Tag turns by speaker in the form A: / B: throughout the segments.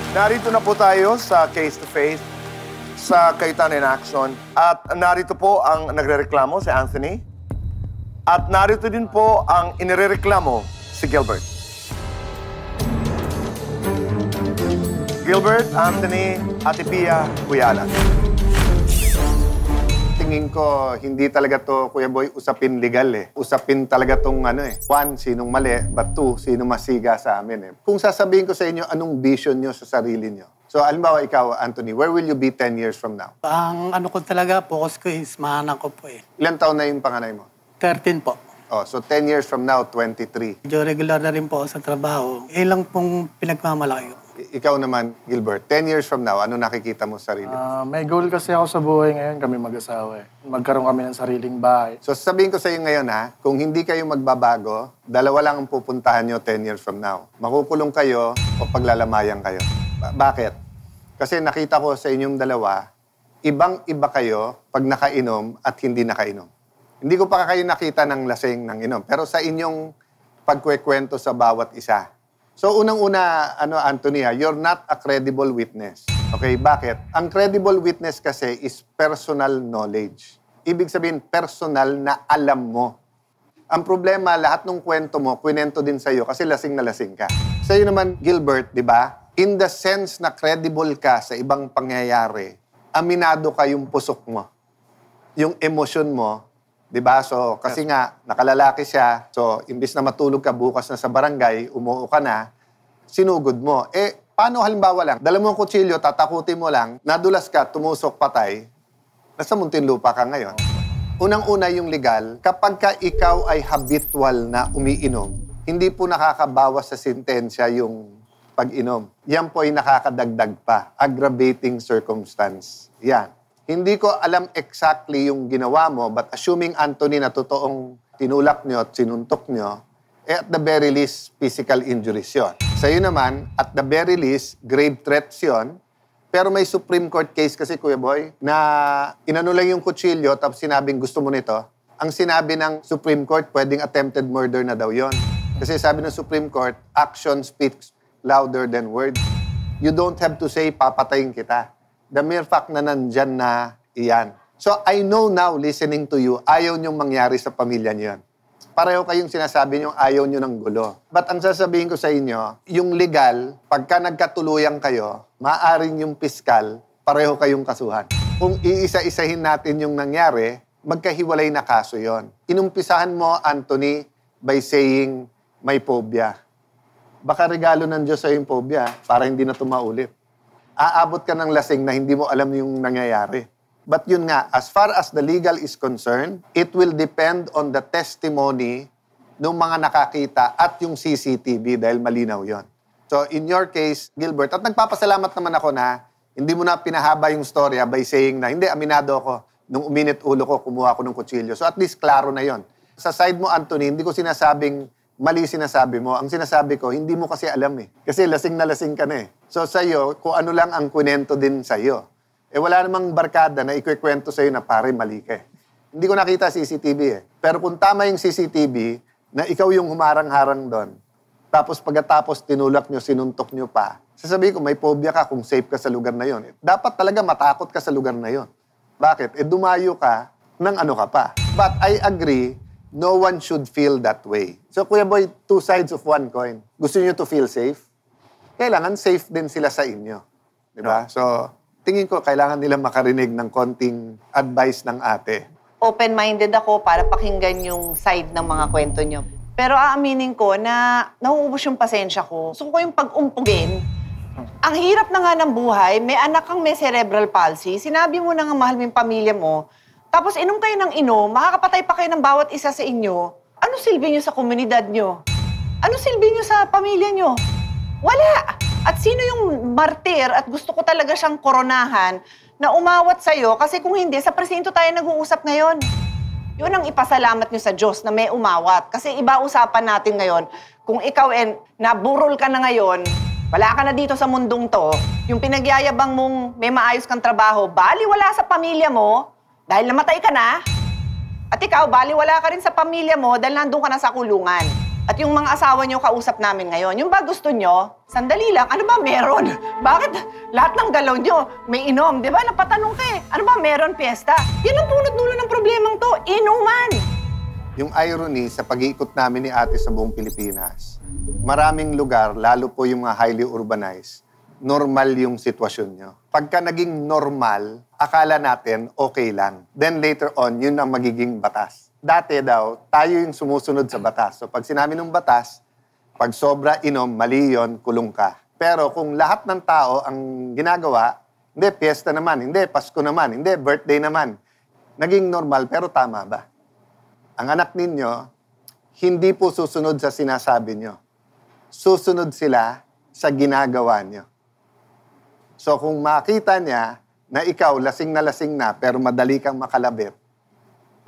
A: Narito na po tayo sa Case to Face sa Kaitan in Action. At narito po ang nagrereklamo, si Anthony. At narito din po ang inirereklamo, si Gilbert. Gilbert, Anthony, Ate Pia, Kuya Alan. Tingin ko, hindi talaga to, Kuya Boy, usapin legal eh. Usapin talaga tong one, sinong mali, but two, sino masiga sa amin eh. Kung sasabihin ko sa inyo, anong vision nyo sa sarili nyo? So, halimbawa ikaw, Anthony, where will you be 10 years from now?
B: Ang ano ko talaga, focus ko is mahanan ko po eh.
A: Ilan taon na yung panganay mo?
B: 13 po.
A: Oh, so 10 years from now, 23.
B: Medyo regular na rin po ako sa trabaho. Ilang pong pinagmamalaki ko.
A: Ikaw naman, Gilbert, 10 years from now, ano nakikita mo sa sarili?
C: May goal kasi ako sa buhay ngayon, kami mag-asawa eh. Magkaroon kami ng sariling bahay.
A: So sabihin ko sa iyo ngayon ha, kung hindi kayo magbabago, dalawa lang ang pupuntahan nyo 10 years from now. Makukulong kayo o paglalamayan kayo. Bakit? Kasi nakita ko sa inyong dalawa, ibang-iba kayo pag nakainom at hindi nakainom. Hindi ko pa kayo nakita ng lasing ng inom, pero sa inyong pagkwekwento sa bawat isa. So unang-una, Anthony, you're not a credible witness. Okay, bakit? Ang credible witness kasi is personal knowledge. Ibig sabihin, personal na alam mo. Ang problema, lahat ng kwento mo, kwento din sa'yo kasi lasing na lasing ka. Sa'yo naman, Gilbert, di ba? In the sense na credible ka sa ibang pangyayari, aminado ka yung pusok mo. Yung emosyon mo, di ba? So, kasi nga, nakalalaki siya. So, imbis na matulog ka bukas na sa barangay, umuo ka na, sinugod mo. Eh, paano halimbawa lang? Dala mo ang kutsilyo, tatakutin mo lang, nadulas ka, tumusok, patay, nasa Muntinlupa ka ngayon. Unang-una yung legal, kapag ka ikaw ay habitual na umiinom, hindi po nakakabawas sa sentensya yung pag-inom. Yan po ay nakakadagdag pa. Aggravating circumstance. Yan. Hindi ko alam exactly yung ginawa mo, but assuming, Anthony, na totoong tinulak nyo at sinuntok nyo, at the very least, physical injuries yun. Sa'yo naman, at the very least, grave threats yun, pero may Supreme Court case kasi, Kuya Boy, na inano lang yung kutsilyo tapos sinabing gusto mo nito. Ang sinabi ng Supreme Court, pwedeng attempted murder na daw yon. Kasi sabi ng Supreme Court, action speaks louder than words. You don't have to say, papatayin kita. The mere fact na nandyan na iyan. So, I know now, listening to you, ayaw niyong mangyari sa pamilya niyo yan. Pareho kayong sinasabi niyong ayaw niyo ng gulo. But ang sasabihin ko sa inyo, yung legal, pagka nagkatuluyan kayo, maaaring yung piskal, pareho kayong kasuhan. Kung iisa-isahin natin yung nangyari, magkahiwalay na kaso yon. Inumpisahan mo, Anthony, by saying, may phobia. Baka regalo ng Diyos sa yung phobia para hindi na tumaulit. Aabot ka ng lasing na hindi mo alam yung nangyayari. But yun nga, as far as the legal is concerned, it will depend on the testimony ng mga nakakita at yung CCTV dahil malinaw yon. So in your case, Gilbert, at nagpapasalamat naman ako na hindi mo na pinahaba yung storya by saying na, hindi, aminado ako. Nung uminit ulo ko, kumuha ko ng kutsilyo. So at least klaro na yon. Sa side mo, Anthony, hindi ko sinasabing mali sinasabi mo. Ang sinasabi ko, hindi mo kasi alam eh. Kasi lasing na lasing ka na eh. So sa'yo, kung ano lang ang kwento din sa'yo. Eh wala namang barkada na ikwekwento sa'yo na pare mali ka eh. Hindi ko nakita CCTV eh. Pero kung tama yung CCTV, na ikaw yung humarang-harang doon, tapos pagkatapos tinulak nyo, sinuntok nyo pa, sasabihin ko, may phobia ka kung safe ka sa lugar na yon. Dapat talaga matakot ka sa lugar na yon. Bakit? Eh dumayo ka ng ano ka pa. But I agree, no one should feel that way. So, Kuya Boy, two sides of one coin. Gusto niyo to feel safe? Kailangan safe din sila sa inyo. Diba? So, tingin ko, kailangan nila makarinig ng konting advice ng ate.
D: Open-minded ako para pakinggan yung side ng mga kwento nyo. Pero aaminin ko na nauubos yung pasensya ko. Gusto ko yung pag-umpugin. Ang hirap na nga ng buhay, may anak kang may cerebral palsy, sinabi mo na nga mahal mo yung pamilya mo, tapos inom kayo ng inom, makakapatay pa kayo ng bawat isa sa inyo. Ano silbi nyo sa komunidad nyo? Ano silbi nyo sa pamilya nyo? Wala! At sino yung martir at gusto ko talaga siyang koronahan na umawat sa'yo kasi kung hindi, sa presinto tayo nag-uusap ngayon. Yun ang ipasalamat nyo sa Diyos na may umawat. Kasi iba usapan natin ngayon, kung ikaw naburol ka na ngayon, wala ka na dito sa mundong to, yung pinagyayabang mong may maayos kang trabaho, baliwala sa pamilya mo, dahil namatay ka na, at ikaw, baliwala ka rin sa pamilya mo dahil nandun ka na sa kulungan. At yung mga asawa nyo kausap namin ngayon, yung ba gusto nyo? Sandali lang, ano ba meron? Bakit lahat ng galaw nyo may inom? Di ba? Napatanong ka eh. Ano ba meron, piyesta? Yan ang punot-dulo ng problemang to. Inuman!
A: Yung irony sa pag-iikot namin ni ate sa buong Pilipinas, maraming lugar, lalo po yung mga highly urbanized, normal yung sitwasyon nyo. Pagka naging normal, akala natin okay lang. Then later on, yun ang magiging batas. Dati daw, tayo yung sumusunod sa batas. So pag sinabi ng batas, pag sobra inom, mali yun, kulong ka. Pero kung lahat ng tao ang ginagawa, hindi, piyesta naman, hindi, Pasko naman, hindi, birthday naman, naging normal, pero tama ba? Ang anak ninyo, hindi po susunod sa sinasabi nyo. Susunod sila sa ginagawa nyo. So kung makita niya na ikaw lasing na pero madali kang makalabit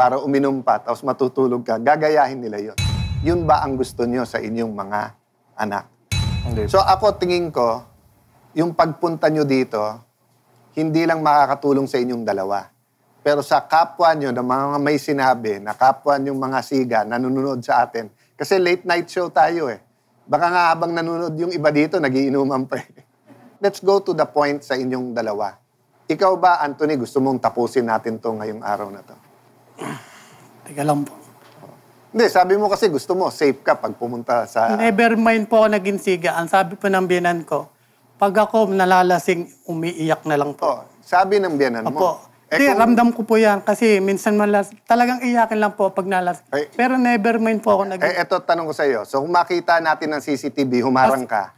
A: para uminom pa tapos matutulog ka, gagayahin nila yun. Yun ba ang gusto nyo sa inyong mga anak?
C: Hindi.
A: So ako tingin ko, yung pagpunta nyo dito, hindi lang makakatulong sa inyong dalawa. Pero sa kapwa nyo, na mga may sinabi, na kapwa nyo mga siga, nanonood sa atin. Kasi late night show tayo eh. Baka nga habang nanonood yung iba dito, nagiinuman pa eh. Let's go to the point sa inyong dalawa. Ikaw ba, Anthony, gusto mong tapusin natin to ngayong araw na to?
B: Teka lang po.
A: Hindi, sabi mo kasi gusto mo, safe ka pag pumunta sa...
B: Never mind po ako naging siga. Ang sabi po ng biyanan ko, pag ako nalalasing, umiiyak na lang po.
A: Oh, sabi ng biyanan mo.
B: Opo. Hindi, ramdam ko po yan kasi minsan talagang iyakin lang po pag nalasing.
A: Ay.
B: Pero never mind po ako naging...
A: Eto, tanong ko sa iyo. So, kung makita natin ng CCTV, humarang ka.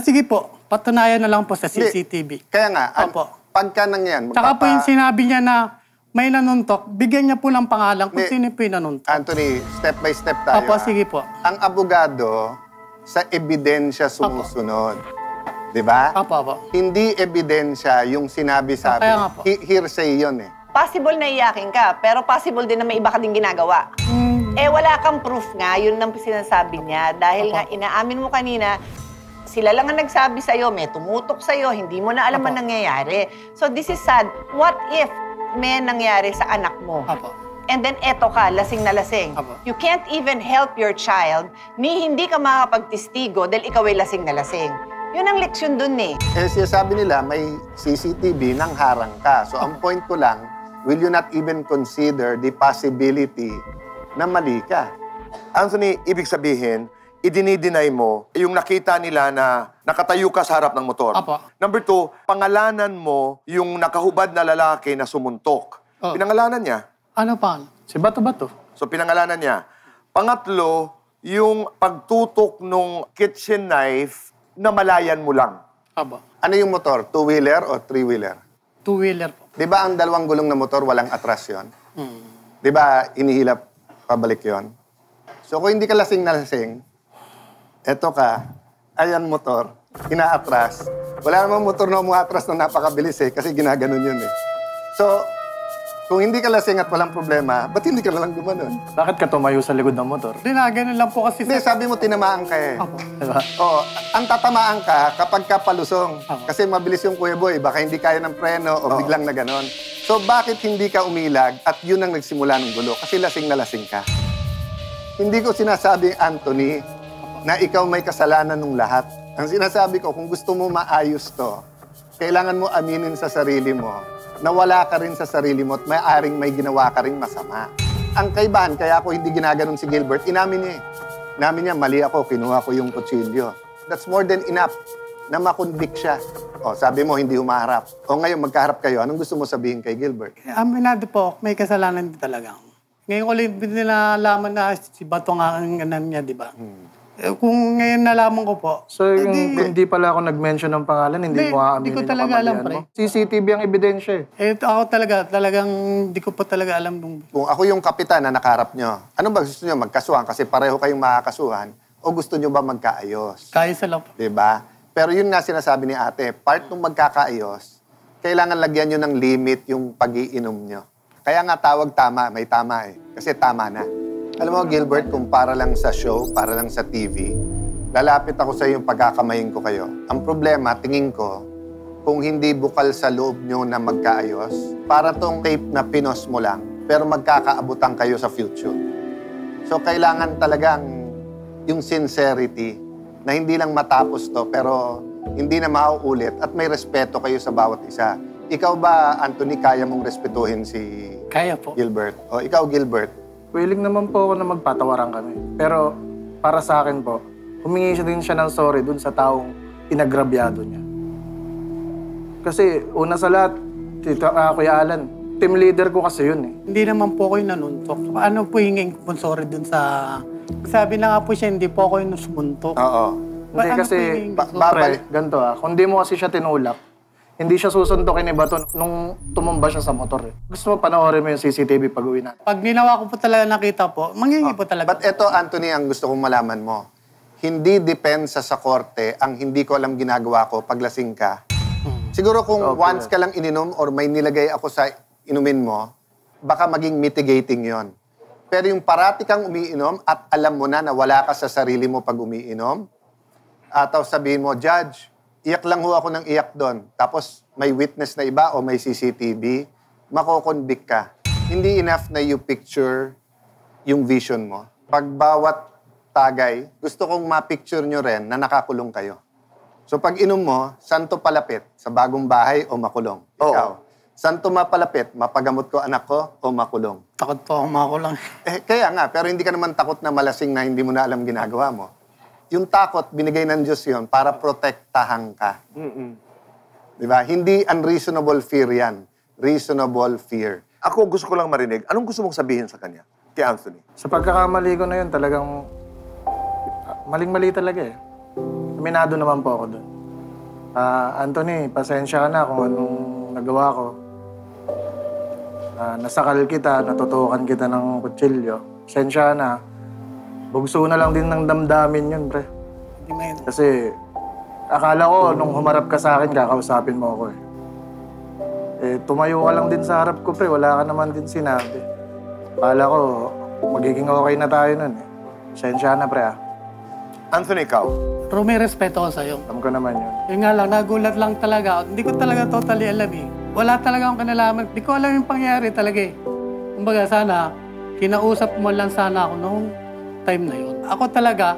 B: Sige po, patunayan na lang po sa
A: Hindi,
B: CCTV.
A: Kaya nga,
B: Opo.
A: pagka nang yan,
B: Tsaka po yung sinabi niya na may nanuntok, bigyan niya po ng pangalan kung
A: Hindi.
B: sino po yung nanuntok.
A: Anthony, step by step tayo.
B: Opo,
A: ha?
B: sige po.
A: Ang abogado, sa ebidensya sumusunod. Di ba?
B: Opo.
A: Hindi ebidensya yung sinabi-sabi.
B: Kaya nga po.
A: Hearsay yun eh.
D: Possible na iyakin ka, pero possible din na may iba ka din ginagawa. Eh, wala kang proof nga, yun ang sinasabi niya. Dahil nga, inaamin mo kanina, sila lang ang nagsabi sa'yo, may tumutok sa'yo, hindi mo na alam ang nangyayari. So, this is sad. What if may nangyari sa anak mo?
B: Opo.
D: And then eto ka, lasing na lasing.
B: Apo.
D: You can't even help your child ni hindi ka makakapagtistigo dahil ikaw ay lasing na lasing. Yun ang leksyon dun eh.
A: Eh, sabi nila, may CCTV nang harang ka. So, ang point ko lang, will you not even consider the possibility na mali ka?
E: Anthony, ibig sabihin, idinideny mo yung nakita nila na nakatayo ka sa harap ng motor.
B: Apo.
E: Number 2, pangalanan mo yung nakahubad na lalaki na sumuntok.
B: Oh.
E: Pinangalanan niya.
B: Ano pa?
C: Si Bato-Bato.
E: So, pinangalanan niya. Pangatlo, yung pagtutok nung kitchen knife na malayan mo lang.
B: Opo.
A: Ano yung motor? Two-wheeler o three-wheeler?
B: Two-wheeler po.
A: Di ba ang dalawang gulong na motor, walang atras yun? Di ba inihilap pabalik yun? So kung hindi ka lasing na lasing, eto ka, ayan motor, inaatras. Wala namang motor na umatras na napakabilis eh, kasi ginaganon yun eh. So, kung hindi ka lasing at walang problema, ba't hindi ka na lang gumanon?
C: Bakit ka tumayo sa likod ng motor?
B: Hindi na, ganun lang po kasi.
A: Hindi, sabi mo tinamaan ka eh.
B: Opo.
C: Diba?
A: Oo, ang tatamaan ka kapag ka palusong.
B: Opo.
A: Kasi mabilis yung Kuya Boy, baka hindi kaya ng preno o biglang na ganon. So bakit hindi ka umilag at yun ang nagsimula ng gulo? Kasi lasing na lasing ka. Hindi ko sinasabing, Anthony, na ikaw may kasalanan ng lahat. Ang sinasabi ko, kung gusto mo maayos to, kailangan mo aminin sa sarili mo na wala ka rin sa sarili mo at may-aring may ginawa ka rin masama. Ang kaibahan, kaya ako hindi ginaganon si Gilbert, inamin niya eh. Inamin niya, mali ako, kinuha ko yung kutsilyo. That's more than enough na makonvict siya. O, sabi mo, hindi humaharap. O ngayon, magkaharap kayo, anong gusto mo sabihin kay Gilbert?
B: Aminado po, may kasalanan din talaga. Ngayon ko lang nilalaman na si Bato nga ang anan niya, di ba? Kung ngayon nalaman ko po,
C: So, yung hindi pala ako nag-mention ng pangalan, hindi mo aaminin
B: Hindi ko
C: yung
B: talaga alam,
C: kamalian mo.
B: pre.
C: CCTV ang ebidensya eh.
B: ako talagang di ko pa talaga alam nung...
A: Kung ako yung kapitan na nakaharap nyo, ano ba gusto nyo? Magkasuhan? Kasi pareho kayong makakasuhan. O gusto nyo ba magkaayos?
B: Kaya sa loob.
A: Diba? Pero yun nga sinasabi ni ate, part ng magkakaayos, kailangan lagyan nyo ng limit yung pag-iinom nyo. Kaya nga tawag tama, may tama eh. Kasi tama na. Alam mo, Gilbert, kung para lang sa show, para lang sa TV, lalapit ako sa yung pagkakamayin ko kayo. Ang problema, tingin ko, kung hindi bukal sa loob nyo na magkaayos, para tong tape na pinos mo lang, pero magkakaabutan kayo sa future. So, kailangan talagang yung sincerity na hindi lang matapos to pero hindi na mauulit at may respeto kayo sa bawat isa. Ikaw ba, Anthony, kaya mong respetuhin si
B: Kaya po.
A: Gilbert? O ikaw, Gilbert?
C: Willing naman po ako na magpatawaran kami. Pero para sa akin po, humingi siya din siya ng sorry dun sa taong inagrabyado niya. Kasi una sa lahat, Kuya Alan, team leader ko kasi yun eh.
B: Hindi naman po ako yung nanuntok. Ano po hingin ko po sorry dun sa... Sabi na nga po siya, hindi po ako yung sumuntok.
A: Oo.
C: Hindi
B: Ano
C: kasi,
B: po yung-
C: pre, ganito kung di mo kasi siya tinulak, hindi siya susuntokin ni Bato nung tumumba siya sa motor eh. Gusto mo panoorin mo yung CCTV pag uwi natin.
B: Pag ginawa ko po talaga nakita po, manghingi po talaga.
A: But eto, Anthony, ang gusto kong malaman mo. Hindi depensa sa korte ang hindi ko alam ginagawa ko pag lasing ka. Siguro kung once ka lang ininom or may nilagay ako sa inumin mo, baka maging mitigating yon. Pero yung parati kang umiinom at alam mo na wala ka sa sarili mo pag umiinom, tapos sabihin mo, Judge, iyak lang ho ako ng iyak doon. Tapos may witness na iba o may CCTV, makokonvict ka. Hindi enough na you picture yung vision mo. Pag bawat tagay, gusto kong ma-picture nyo rin na nakakulong kayo. So pag inom mo, saan to palapit? Sa bagong bahay o makulong? Ikaw. Saan to mapalapit? Mapagamot ko anak ko o makulong?
B: Takot po ako makulang.
A: Kaya nga, pero hindi ka naman takot na malasing na hindi mo na alam ginagawa mo. Yung takot, binigay ng Diyos yun para protektahan ka. Diba? Hindi unreasonable fear yan. Reasonable fear.
E: Ako gusto ko lang marinig, anong gusto mong sabihin sa kanya? Kay Anthony.
C: Sa pagkakamali ko na yun, talagang maling-mali talaga eh. Aminado naman po ako doon. Anthony, pasensya ka na kung anong nagawa ko. Nasakal kita, natutukan kita ng kutsilyo. Pasensya ka na. Bugso na lang din ng damdamin yun, pre.
B: Hindi may...
C: Kasi akala ko, nung humarap ka sa akin, kakausapin mo ako eh. Tumayo ka lang din sa harap ko, pre. Wala ka naman din sinabi. Akala ko, magiging okay na tayo nun eh. Pasensya na, pre ah.
E: Anthony, ikaw.
B: Pero may respeto ko sa'yo.
C: Alam ko naman yun.
B: Yun nga lang, nagulat lang talaga. Hindi ko talaga totally alam eh. Wala talaga akong kinalaman. Hindi ko alam yung pangyayari talaga eh. Kumbaga sana, kinausap mo lang sana ako noong time na yun. Ako talaga,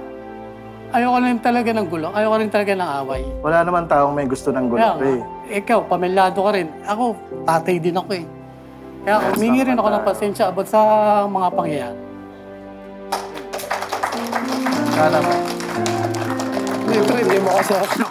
B: ayoko rin talaga ng gulo. Ayoko rin talaga ng away.
C: Wala naman taong may gusto ng gulo,
B: Kaya,
C: pre.
B: ikaw, pamilyado ka rin. Ako, tatay din ako eh. Kaya humingi rin ako ng pasensya about sa mga pangyayari.
C: Sana mo.
B: Siyempre, hindi mo kasi ako.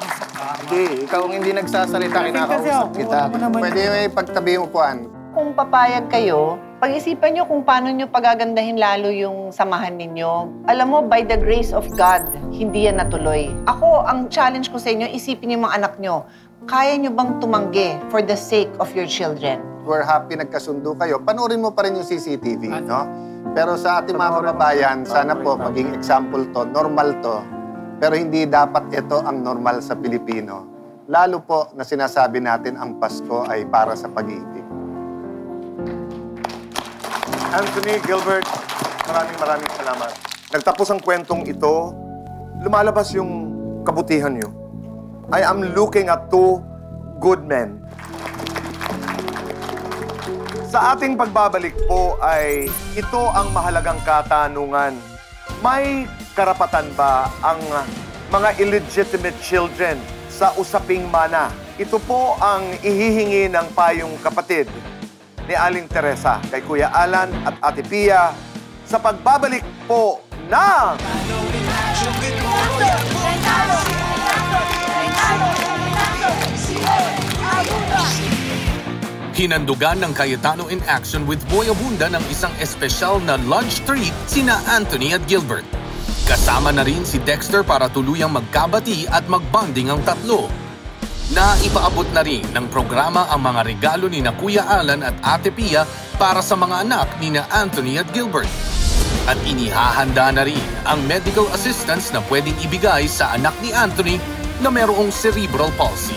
C: Hindi, ikaw ang hindi nagsasalita, kinakausap kita.
A: Pwede may pagtabi mo puan.
D: Kung papayag kayo, pag-isipan nyo kung paano nyo pagagandahin lalo yung samahan ninyo. Alam mo, by the grace of God, hindi yan natuloy. Ako, ang challenge ko sa inyo, isipin yung mga anak nyo. Kaya nyo bang tumanggi for the sake of your children?
A: We're happy nagkasundo kayo. Panoorin mo pa rin yung CCTV, no? Pero sa ating mga kababayan, sana po maging example to, normal to. Pero hindi dapat ito ang normal sa Pilipino. Lalo po na sinasabi natin ang Pasko ay para sa pag-ibig.
E: Anthony, Gilbert, maraming salamat. Nagtapos ang kwentong ito, lumalabas yung kabutihan nyo. I am looking at two good men. Sa ating pagbabalik po ay ito ang mahalagang katanungan. May karapatan ba ang mga illegitimate children sa usaping mana? Ito po ang ihihingi ng payong kapatid ni Aling Teresa kay Kuya Alan at Ate Pia sa pagbabalik po ng...
F: Hinandugan ng Cayetano in Action with Boy Abunda ng isang espesyal na lunch treat sina Anthony at Gilbert. Kasama na rin si Dexter para tuluyang magkabati at magbonding ang tatlo. Naipaabot na rin ng programa ang mga regalo ni na Kuya Alan at Ate Pia para sa mga anak ni na Anthony at Gilbert. At inihahanda na rin ang medical assistance na pwedeng ibigay sa anak ni Anthony na mayroong cerebral palsy.